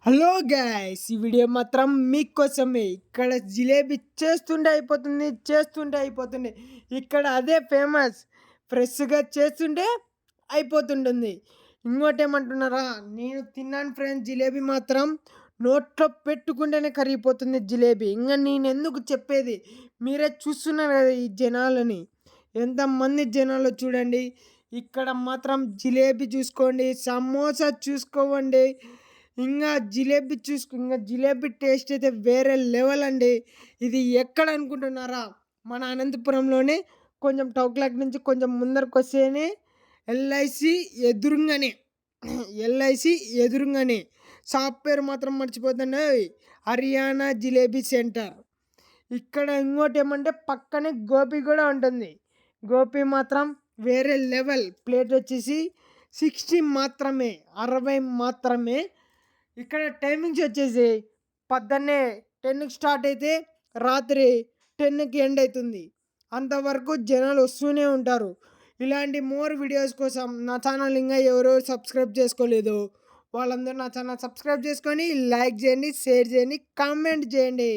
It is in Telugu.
హలో గైస్, ఈ వీడియో మాత్రం మీకోసమే. ఇక్కడ జిలేబీ చేస్తుంటే అయిపోతుంది. ఇక్కడ అదే ఫేమస్, ఫ్రెష్గా చేస్తుంటే అయిపోతుంటుంది. ఇంకోటి ఏమంటున్నారా, నేను తిన్నాను ఫ్రెండ్స్. జిలేబీ మాత్రం నోట్లో పెట్టుకుంటేనే కరిగిపోతుంది జిలేబీ. ఇంకా నేను ఎందుకు చెప్పేది, మీరే చూస్తున్నారు కదా ఈ జనాలని, ఎంతమంది జనాలు చూడండి. ఇక్కడ మాత్రం జిలేబీ చూసుకోండి, సమోసా చూసుకోవండి, ఇంకా జిలేబీ టేస్ట్ అయితే వేరే లెవెల్ అండి. ఇది ఎక్కడ అనుకుంటున్నారా, మన అనంతపురంలోనే కొంచెం టౌక్లాక్ నుంచి కొంచెం ముందరకు వస్తేనే ఎల్ఐసి ఎదురుగానే ఎల్ఐసి ఎదురుగానే షాప్ పేరు మాత్రం మర్చిపోతుంది, హర్యానా జిలేబీ సెంటర్. ఇక్కడ ఇంకోటి ఏమంటే పక్కనే గోపి కూడా ఉంటుంది. గోపి మాత్రం వేరే లెవెల్. ప్లేట్ వచ్చేసి 60 మాత్రమే, 60 మాత్రమే. ఇక్కడ టైమింగ్స్ వచ్చేసి పొద్దున్నే 10కి స్టార్ట్ అయితే రాత్రి 10కి ఎండ్ అవుతుంది. అంతవరకు జనాలు వస్తూనే ఉంటారు. ఇలాంటి మోర్ వీడియోస్ కోసం నా ఛానల్ ఇంకా ఎవరెవరు సబ్స్క్రైబ్ చేసుకోలేదు వాళ్ళందరూ నా ఛానల్ సబ్స్క్రైబ్ చేసుకొని లైక్ చేయండి, షేర్ చేయండి, కామెంట్ చేయండి.